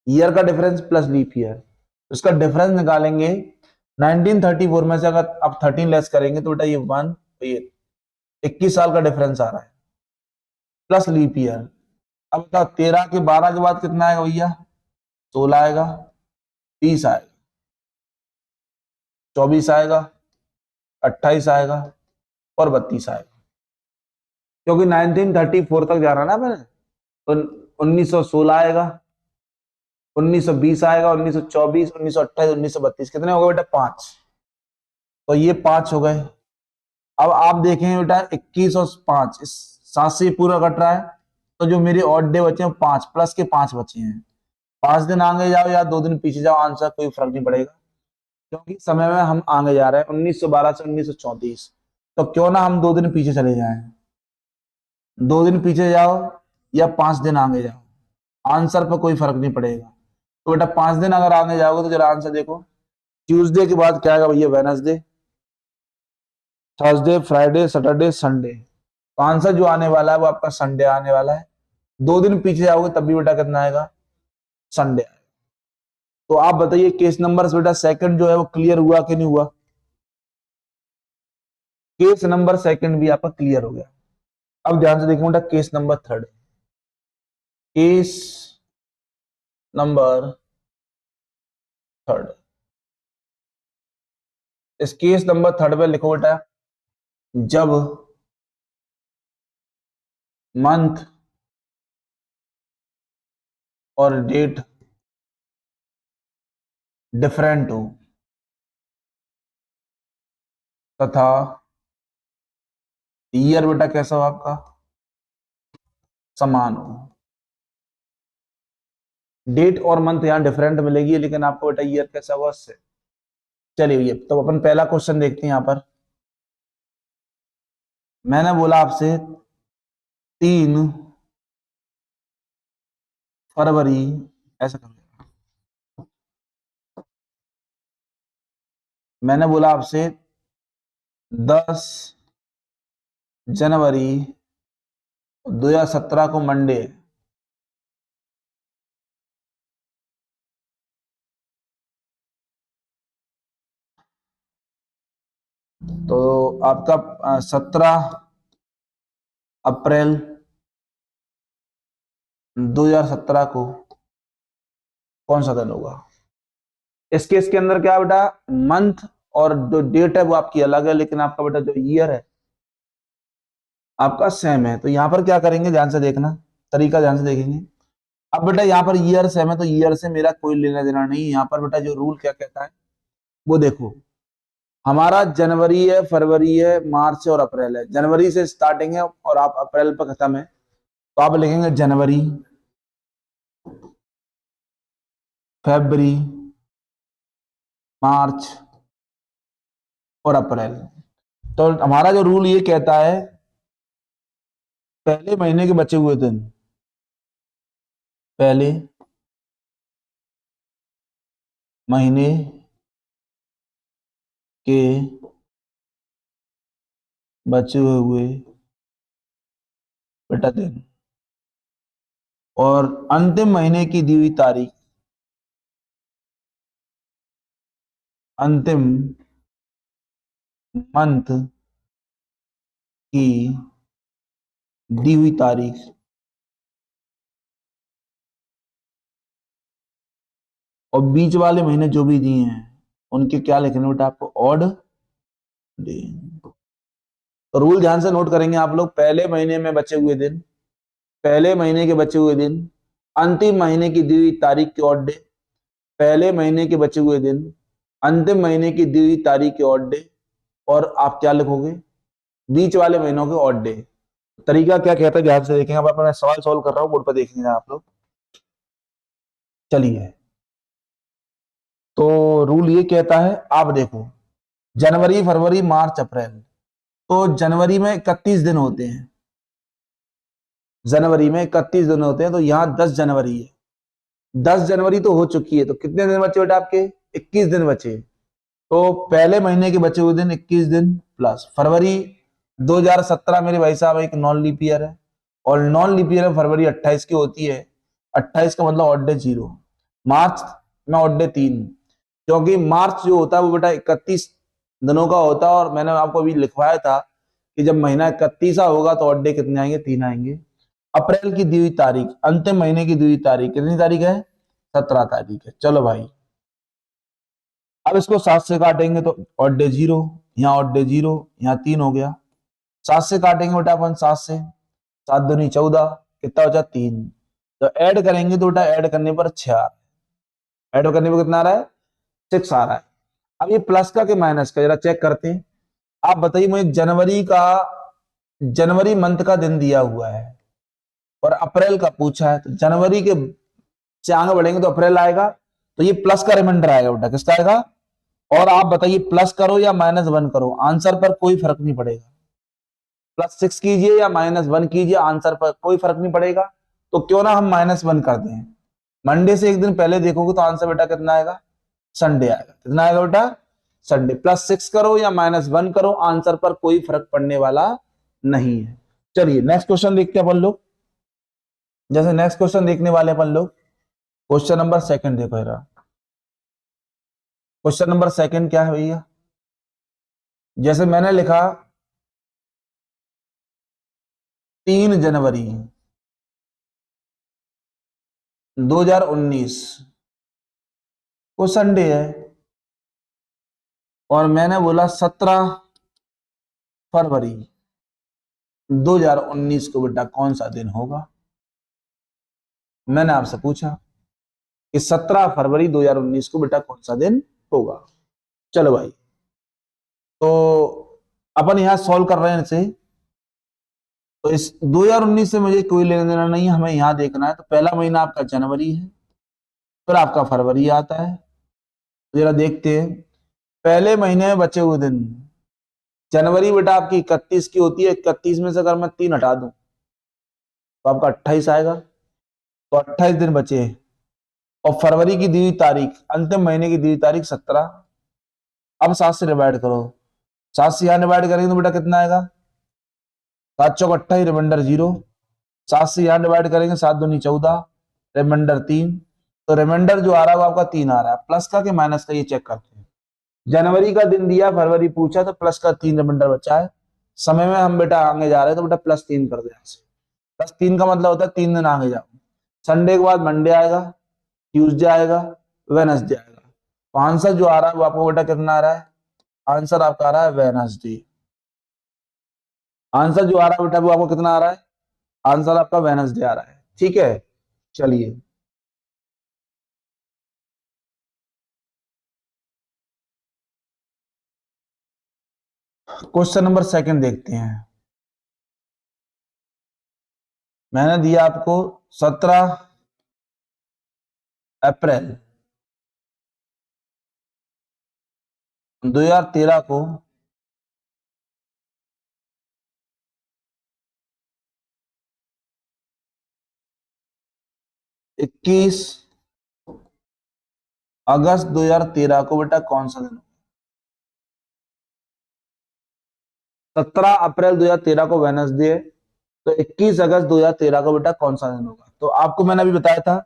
[SPEAKER 1] year का डिफरेंस प्लस लीप ईयर, उसका डिफरेंस निकालेंगे। 1934 में से अगर आप 13 लेस करेंगे तो बेटा ये 1, तो ये 21 साल का डिफरेंस आ रहा है, प्लस लीप ईयर। अब बताओ 13 के 12 के बाद कितना आएगा भैया, 16 आएगा, 30 आएगा, 24 आएगा, 28 आएगा और 32 आएगा, क्योंकि 1934 तक जा रहा ना मैंने, तो 1916 आएगा, 1920 आएगा, 1924, 1928, 1932, कितने हो गए बेटा, 5। तो ये 5 हो गए। अब आप देखें बेटा 21 और 5 इस 7 से पूरा कट रहा है, तो जो मेरे ऑड डे बचे हैं 5 प्लस के 5 बचे हैं। 5 दिन आगे जाओ या 2 दिन पीछे जाओ, आंसर कोई फर्क नहीं पड़ेगा, क्योंकि समय में हम आगे जा रहे हैं 1912 से 1934। तो क्यों ना हम 2 दिन पीछे चले जाएं, 2 दिन पीछे जाओ या 5 दिन आगे जाओ, आंसर पर कोई फर्क नहीं पड़ेगा। तो बेटा 5 दिन अगर आगे जाओगे तो जरा आंसर देखो, ट्यूसडे के बाद क्या आएगा भैया, Wednesday, Thursday, Friday, Saturday, Sunday. तो आंसर जो आने वाला है वो आपका संडे आने वाला है। 2 दिन पीछे जाओगे तब भी बेटा कितना आएगा, संडे आएगा। तो आप बताइए केस नंबर बेटा सेकंड जो है वो क्लियर हुआ कि नहीं हुआ, केस नंबर सेकंड भी आपका क्लियर हो गया। अब ध्यान से देखिए बेटा case number third, case number third, इस केस नंबर थर्ड में लिखो बेटा, जब मंथ और डेट डिफरेंट हो तथा ईयर बेटा कैसा हो आपका, समान हो। डेट और मंथ यहां डिफरेंट मिलेगी, लेकिन आपको बेटा ईयर कैसा हुआ इससे। चलिए ये तो अपन पहला क्वेश्चन देखते हैं। यहां पर मैंने बोला आपसे 3 फरवरी, ऐसा कर, मैंने बोला आपसे 10 जनवरी 2017 को मंडे, तो आपका 17 अप्रैल 2017 को कौन सा दिन होगा। इस केस के अंदर क्या है बेटा, मंथ और जो डेट है वो आपकी अलग है, लेकिन आपका बेटा जो ईयर है आपका सेम है। तो यहां पर क्या करेंगे, ध्यान से देखना, तरीका ध्यान से देखेंगे। अब बेटा यहाँ पर ईयर सेम है, तो ईयर से मेरा कोई लेना देना नहीं। यहाँ पर बेटा जो रूल क्या कहता है वो देखो, हमारा जनवरी है, फरवरी है, मार्च है और अप्रैल है। जनवरी से स्टार्टिंग है और आप अप्रैल पर खत्म है, तो आप लिखेंगे जनवरी, फरवरी, मार्च और अप्रैल। तो हमारा जो रूल ये कहता है, पहले महीने के बचे हुए दिन, पहले महीने के बचे हुए बेटा दिन और अंतिम महीने की दी हुई तारीख, अंतिम मंथ की दी हुई तारीख, और बीच वाले महीने जो भी दिए हैं उनके क्या लिखने बेटा आपको, ऑड डे। तो रूल ध्यान से नोट करेंगे आप लोग, पहले महीने में बचे हुए दिन, पहले महीने के बचे हुए दिन, अंतिम महीने की दी हुई तारीख के ऑड डे, पहले महीने के बचे हुए दिन, अंतिम महीने की दी हुई तारीख के ऑड डे, और आप क्या लिखोगे, बीच वाले महीनों के ऑड डे। तरीका क्या कहता है ध्यान से देखेंगे। अब मैं सवाल सॉल्व कर रहा हूँ, बोर्ड पर देखेंगे आप लोग। चलिए, तो रूल ये कहता है, आप देखो, जनवरी फरवरी मार्च अप्रैल, तो जनवरी में 31 दिन होते हैं, जनवरी में 31 दिन होते हैं, तो यहाँ 10 जनवरी है, 10 जनवरी तो हो चुकी है, तो कितने दिन बचे बेटा आपके? 21 दिन बचे। तो पहले महीने के बचे हुए दिन 21 दिन प्लस फरवरी 2017 मेरे भाई साहब एक नॉन लीप ईयर है, और नॉन लीप ईयर में फरवरी 28 की होती है, 28 का मतलब ऑड डे 0, मार्च में ऑड डे 3, क्योंकि मार्च जो होता है वो बेटा 31 दिनों का होता है, और मैंने आपको अभी लिखवाया था कि जब महीना 31 होगा तो ऑड डे कितने आएंगे? 3 आएंगे। अप्रैल की दी हुई तारीख, अंतिम महीने की दी हुई तारीख कितनी तारीख है? 17 तारीख है। चलो भाई, अब इसको 7 से काटेंगे तो ऑड डे 0, यहाँ ऑड डे 0, यहाँ 3 हो गया। 7 से काटेंगे बेटा अपन, 7 से, 7 दूनी 14, कितना बचा? 3। तो ऐड करेंगे तो बेटा ऐड करने पर 6 आ रहा है, ऐड करने पर कितना आ रहा है? 6 आ रहा है। अब ये प्लस का कि माइनस का जरा चेक करते हैं। आप बताइए मुझे, जनवरी का, जनवरी मंथ का दिन दिया हुआ है और अप्रैल का पूछा है, तो जनवरी के से आगे बढ़ेंगे तो अप्रैल आएगा, तो ये प्लस का रिमाइंडर आएगा बेटा, किसका आएगा? और आप बताइए प्लस करो या -1 करो, आंसर पर कोई फर्क नहीं पड़ेगा। +6 कीजिए या -1 कीजिए, आंसर पर कोई फर्क नहीं पड़ेगा। तो क्यों ना हम -1 कर दें। मंडे से एक दिन पहले देखोगे तो आंसर बेटा कितना आएगा? संडे आएगा। कितना आएगा बेटा? संडे। +6 करो या -1 करो, आंसर पर कोई फर्क पड़ने वाला नहीं है। चलिए नेक्स्ट क्वेश्चन देखते हैं अपन लोग। जैसे नेक्स्ट क्वेश्चन देखने वाले अपन लोग, क्वेश्चन नंबर सेकंड देखो जरा। क्वेश्चन नंबर सेकंड क्या है भैया? जैसे मैंने लिखा 3 जनवरी 2019 को संडे है, और मैंने बोला 17 फरवरी 2019 को बेटा कौन सा दिन होगा? मैंने आपसे पूछा कि 17 फरवरी 2019 को बेटा कौन सा दिन होगा। चलो भाई, तो अपन यहां सॉल्व कर रहे हैं इसे। तो इस 2019 से मुझे कोई लेना देना नहीं है, हमें यहां देखना है। तो पहला महीना आपका जनवरी है, फिर आपका फरवरी आता है। तो जरा देखते हैं, पहले महीने में बचे हुए दिन, जनवरी बेटा आपकी 31 की होती है, 31 में से अगर मैं 3 हटा दूं तो आपका 28 आएगा, तो 28 दिन बचे। और फरवरी की दी हुई तारीख, अंतिम महीने की दी हुई तारीख 17। अब 7 से डिवाइड करो, 7 से यहां डिवाइड करेंगे तो बेटा कितना आएगा? 7 चौक 28, रिमाइंडर 0। 7 से यहां डिवाइड करेंगे, 7 दूनी 14, रिमाइंडर 3। तो रिमाइंडर जो आ रहा है वो आपका 3 आ रहा है। प्लस का कि माइनस का, ये चेक करते हैं। जनवरी का दिन दिया, फरवरी पूछा, तो प्लस का 3 रिमाइंडर बचा है। समय में हम बेटा आगे जा रहे हैं, तो बेटा +3 कर दे यहाँ से। +3 का मतलब होता है 3 दिन आगे जाओ। संडे के बाद मंडे आएगा, ट्यूसडे आएगा, वेनसडे आएगा। तो आंसर जो आ रहा है वो आपको बेटा कितना आ रहा है? आंसर आपका आ रहा है वेनसडे। आंसर जो आ रहा है बेटा वो आपको कितना आ रहा है? आंसर आपका वेनसडे आ रहा है। ठीक है, चलिए क्वेश्चन नंबर सेकंड देखते हैं। मैंने दिया आपको 17 अप्रैल 2013 को 21 अगस्त 2013 को बेटा कौन सा दिन? 17 अप्रैल 2013 को वेनसडे है, तो 21 अगस्त 2013 को बेटा कौन सा दिन होगा? तो आपको मैंने अभी बताया था,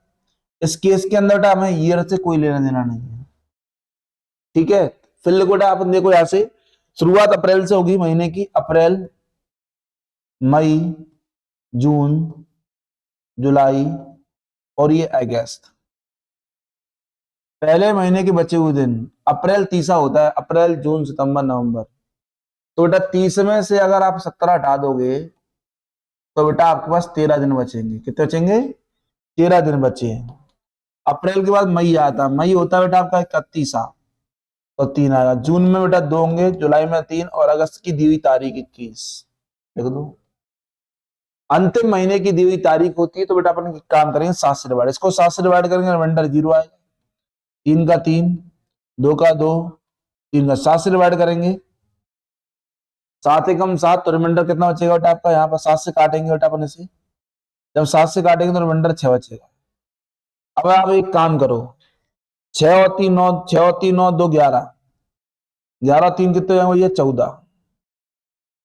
[SPEAKER 1] इस केस के अंदर बेटा हमें ईयर से कोई लेना देना नहीं है। ठीक है, फिर लिखो बेटा, आप देखो यहां से शुरुआत अप्रैल से होगी महीने की, अप्रैल, मई, जून, जुलाई, और ये अगस्त। पहले महीने के बचे हुए दिन, अप्रैल 30 होता है, अप्रैल, जून, सितंबर, नवंबर। तो बेटा 30 में से अगर आप 17 हटा दोगे तो बेटा आपके पास 13 दिन बचेंगे। कितने बचेंगे? 13 दिन बचे हैं। अप्रैल के बाद मई आता है, मई होता है बेटा आपका 31, तो 3 आएगा। जून में बेटा 2 होंगे, जुलाई में 3, और अगस्त की दी हुई तारीख 21 लिख दो। अंतिम महीने की दी हुई तारीख होती है तो बेटा अपन काम करेंगे 7 से डिवाइड, इसको 7 से डिवाइड करेंगे, रिमाइंडर 0 आएगा, 3 का 3, 2 का 2, 3 का 7 से डिवाइड करेंगे, 7 एकम 7, तो रिमाइंडर कितना बचेगा बेटा आपका, यहाँ पर 7 से काटेंगे बेटा अपन इसे, जब 7 से काटेंगे तो रिमाइंडर 6 बचेगा। अब आप एक काम करो, 6 और 3 9, 6 और 3 9, 2 11, 11 3 कितने जाएंगे, ये 14।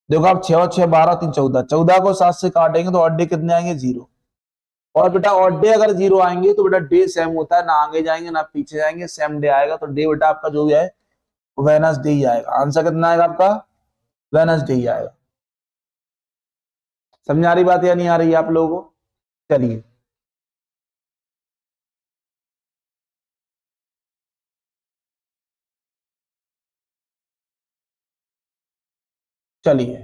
[SPEAKER 1] देखो आप 6 और 6 12, 3 14, 14 को 7 से काटेंगे तो ऑड डे कितने आएंगे, 0। और बेटा ऑड डे अगर 0 आएंगे तो बेटा डे सेम होता है, ना आगे जाएंगे ना पीछे जाएंगे, सेम डे आएगा, तो डे बेटा आपका जो भी है वेडनेसडे ही आएगा। आंसर कितना आएगा आपका, वेडनेसडे ही आएगा। समझ आ रही बात या नहीं आ रही है आप लोगों को? चलिए चलिए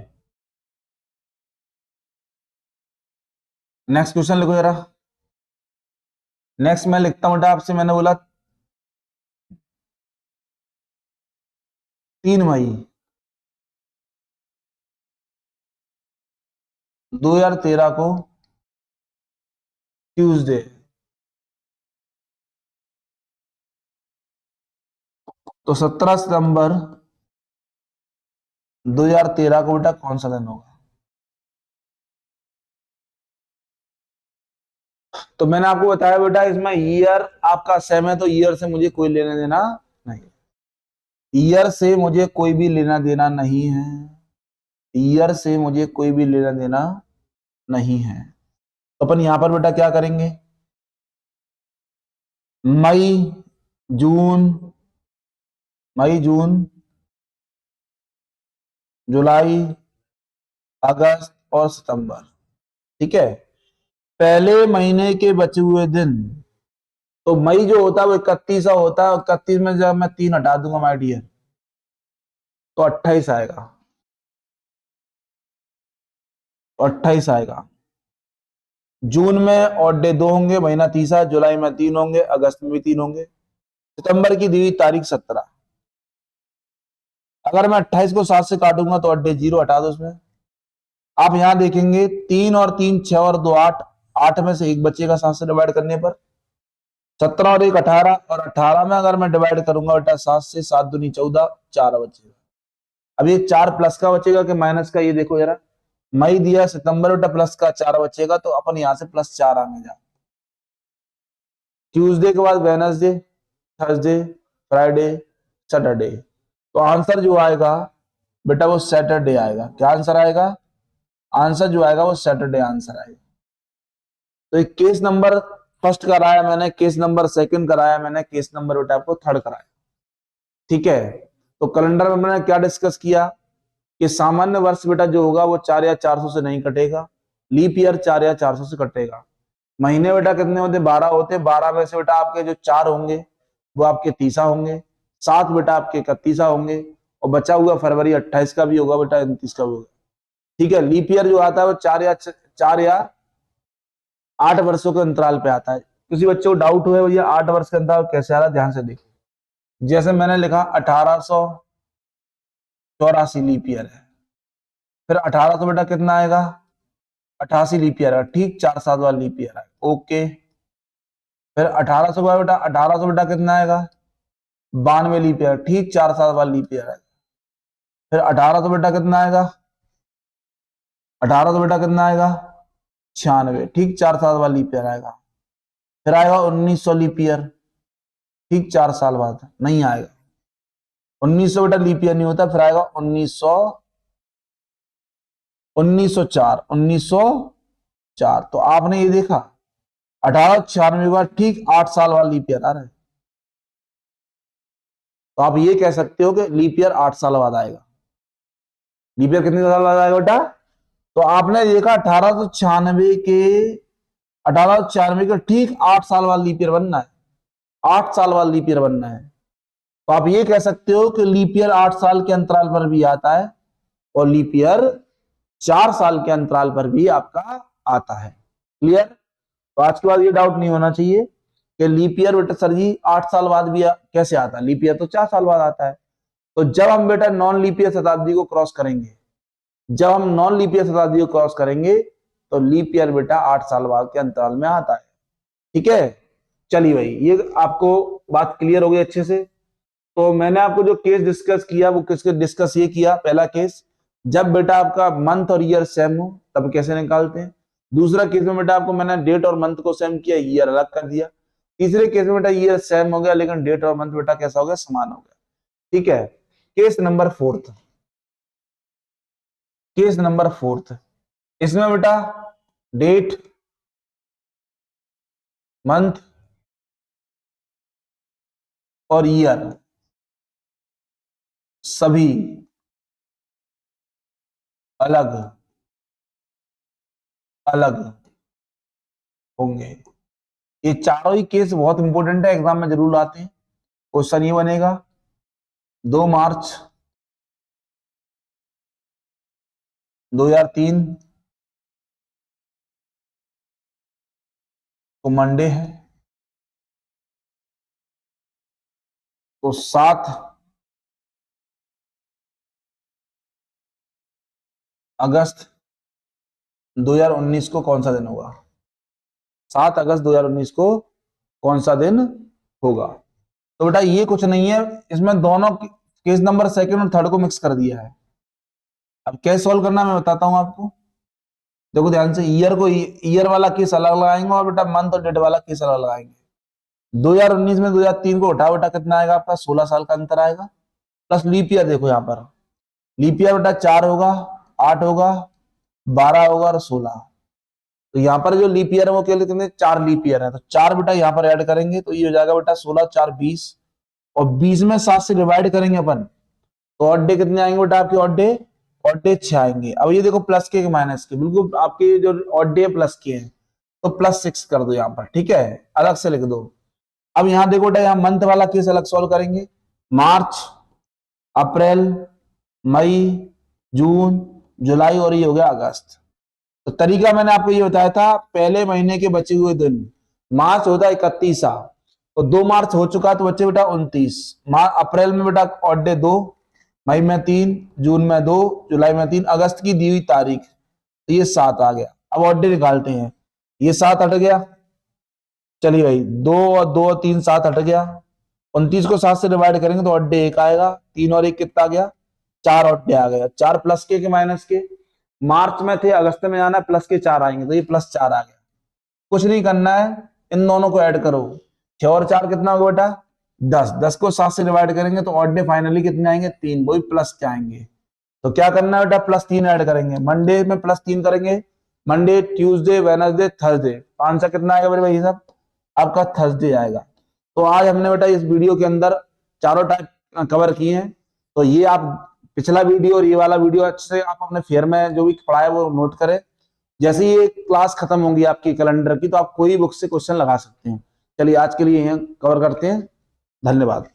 [SPEAKER 1] नेक्स्ट क्वेश्चन लिखो जरा। नेक्स्ट मैं लिखता हूं बेटा आपसे, मैंने बोला 3 मई 2013 को ट्यूसडे, तो 17 सितंबर 2013 को बेटा कौन सा दिन होगा? तो मैंने आपको बताया बेटा इसमें ईयर आपका सेम है, तो ईयर से मुझे कोई लेना देना नहीं, ईयर से मुझे कोई भी लेना देना नहीं है, ईयर से मुझे कोई भी लेना देना नहीं है। तो अपन यहां पर बेटा क्या करेंगे, मई जून, मई जून जुलाई अगस्त और सितंबर, ठीक है। पहले महीने के बचे हुए दिन, तो मई जो होता है वो 31 होता है, 31 में जब मैं 3 हटा दूंगा माय डियर तो 28 आएगा, तो 28 आएगा। जून में और डे 2 होंगे, महीना तीसरा, जुलाई में 3 होंगे, अगस्त में भी 3 होंगे, सितंबर की दी हुई तारीख 17। अगर मैं 28 को 7 से काटूंगा तो अड्डे 0 हटा दो उसमें। आप यहां देखेंगे 3 और 3 6 और 2 8, 8 में से एक बचेगा 7 से डिवाइड करने पर, 17 और 1 18, और 18 में अगर मैं डिवाइड करूंगा बेटा 7 से, 7 दूनी 14, 4 बचेगा। अब ये 4 प्लस का बचेगा कि माइनस का, ये देखो जरा, मई दिया सितंबर बेटा प्लस का 4 बचेगा, तो अपन यहां से +4 आने जा, ट्यूसडे के बाद वेडनेसडे, थर्सडे, फ्राइडे, सैटरडे, तो आंसर जो आएगा बेटा वो सैटरडे आएगा। क्या आंसर आएगा, आंसर जो आएगा वो सैटरडे आंसर आएगा। तो एक केस नंबर फर्स्ट कराया मैंने, केस नंबर सेकंड कराया मैंने, केस नंबर बेटा आपको थर्ड कराया, ठीक है। तो कैलेंडर में मैंने क्या डिस्कस किया कि सामान्य वर्ष बेटा जो होगा वो 4 या 400 से नहीं कटेगा, लीप ईयर 4 या 400 से कटेगा। महीने बेटा कितने होते, 12 होते, 12 में से बेटा आपके जो 4 होंगे वो आपके 30 होंगे, 7 बेटा आपके 31 होंगे, और बचा हुआ फरवरी 28 का भी होगा बेटा, 29 का भी होगा, ठीक है। लीप ईयर जो आता है वो 4 या 8 वर्षों के अंतराल पे आता है। किसी बच्चे को डाउट हुए भैया 8 वर्ष के अंतराल कैसे आ रहा है, ध्यान से देखो। जैसे मैंने लिखा 1884 लीप ईयर है, फिर 1800 बेटा कितना आएगा, 88 लीप ईयर है, ठीक, 4 साल वाला लीप ईयर है, ओके। फिर 1800 बेटा, 1800 बेटा कितना आएगा, 92 लीप ईयर, ठीक, 4 साल वाला लीप ईयर है। फिर 1800 बेटा कितना आएगा, 1800 बेटा कितना आएगा, 96, ठीक, 4 साल वाला लीप ईयर आएगा। फिर आएगा 1900 लीप ईयर, ठीक, 4 साल बाद नहीं आएगा, 1900 बेटा लीप ईयर नहीं होता। फिर आएगा 1904, 1904, तो आपने ये देखा 1896 के बाद ठीक 8 साल वाला लीप ईयर आ रहा है, तो आप ये कह सकते हो कि लीप ईयर 8 साल बाद आएगा। लीप ईयर कितने साल बाद आएगा बेटा, तो आपने देखा 1896 के ठीक 8 साल वाला लीप ईयर बनना है, 8 साल वाला लीप ईयर बनना है। तो आप ये कह सकते हो कि लीप ईयर 8 साल के अंतराल पर भी आता है, और लीप ईयर 4 साल के अंतराल पर भी आपका आता है। क्लियर? तो आज के बाद ये डाउट नहीं होना चाहिए कि लीप ईयर बेटा सर जी 8 साल बाद भी कैसे आता है, लीप ईयर तो 4 साल बाद आता है। तो जब हम बेटा नॉन लीप ईयर शताब्दी को क्रॉस करेंगे, जब हम नॉन लीप ईयर शताब्दी को क्रॉस करेंगे तो लीप ईयर बेटा 8 साल बाद के अंतराल में आता है। ठीक है, चलिए भाई, ये आपको बात क्लियर हो गई अच्छे से। तो मैंने आपको जो केस डिस्कस किया वो किसके डिस्कस ये किया, पहला केस जब बेटा आपका मंथ और ईयर सेम हो तब कैसे निकालते हैं। दूसरा केस में बेटा आपको मैंने डेट और मंथ को सेम किया, ईयर अलग कर दिया। तीसरे केस में बेटा ईयर सेम हो गया लेकिन डेट और मंथ बेटा कैसा हो गया, समान हो गया। ठीक है, case number fourth, case number fourth, इसमें बेटा डेट, मंथ और ईयर सभी अलग अलग होंगे। ये चारों ही केस बहुत इंपॉर्टेंट है, एग्जाम में जरूर आते हैं। क्वेश्चन ये बनेगा 2 मार्च 2003 तो मंडे है, तो 7 अगस्त 2019 को कौन सा दिन होगा, 7 अगस्त 2019 को कौन सा दिन होगा। तो बेटा ये कुछ नहीं है, इसमें दोनों केस नंबर सेकंड और थर्ड को मिक्स कर दिया है। अब कैसे सॉल्व करना मैं बताता हूं आपको। देखो ध्यान से, ईयर को ईयर वाला केस अलग लगाएंगे और बेटा मंथ और डेट वाला केस अलग लगाएंगे। 2019 में 2003 को उठा बेटा कितना आएगा आपका, 16 साल का अंतर आएगा। प्लस लीप ईयर, देखो यहाँ पर लीप ईयर बेटा 4 होगा, 8 होगा, 12 होगा और 16। तो यहाँ पर जो लीप ईयर है वो क्या लेते हैं, 4 लीप ईयर है, तो 4 बेटा यहाँ पर ऐड करेंगे तो ये हो जाएगा बेटा 16 4 20, और 20 में 7 से डिवाइड करेंगे अपन तो ऑड डे कितने आएंगे बेटा आपके, ऑड डे 6 आएंगे। अब ये देखो प्लस के माइनस के, बिल्कुल आपके जो ऑड डे प्लस के हैं तो +6 कर दो यहाँ पर। ठीक है, अलग से लिख दो। अब यहाँ देखो बेटा, यहाँ मंथ वाला केस अलग सॉल्व करेंगे, मार्च, अप्रैल, मई, जून, जुलाई और ये हो गया अगस्त। तो तरीका मैंने आपको ये बताया था, पहले महीने के बचे हुए दिन, मार्च होता है 31, तो 2 मार्च हो चुका तो बचे बेटा 29। अप्रैल में बेटा ऑड डे 2, मई में 3, जून में 2, जुलाई में 3, अगस्त की दी हुई तारीख तो ये 7 आ गया। अब ऑड डे निकालते हैं, ये 7 हट गया, चलिए भाई 2 और 2 और 3 7 हट गया, 29 को 7 से डिवाइड करेंगे तो ऑड डे 1 आएगा, 3 और 1 कितना आ गया, 4 ऑड डे आ गया। 4 प्लस के माइनस के, मार्च में थे अगस्त में जाना, प्लस के 4 आएंगे तो ये +4 आ गया। कुछ नहीं करना है, इन दोनों को ऐड करो, 6 और 4 कितना होगा बेटा 10, 10 को 7 से डिवाइड करेंगे तो ऑड डे फाइनली कितने आएंगे, 3, वही प्लस के आएंगे। तो क्या करना है बेटा, +3 ऐड करेंगे, मंडे में +3 करेंगे, Monday, Tuesday, Wednesday, Thursday, answer कितना आएगा मेरे भाई साहब, आपका थर्सडे आएगा। तो आज हमने बेटा इस वीडियो के अंदर चारों टाइप कवर किए हैं। तो ये आप पिछला वीडियो और ये वाला वीडियो अच्छे से आप अपने फेयर में जो भी पढ़ा है वो नोट करें। जैसे ये क्लास खत्म होंगी आपकी कैलेंडर की तो आप कोई बुक से क्वेश्चन लगा सकते हैं। चलिए आज के लिए यहाँ कवर करते हैं, धन्यवाद।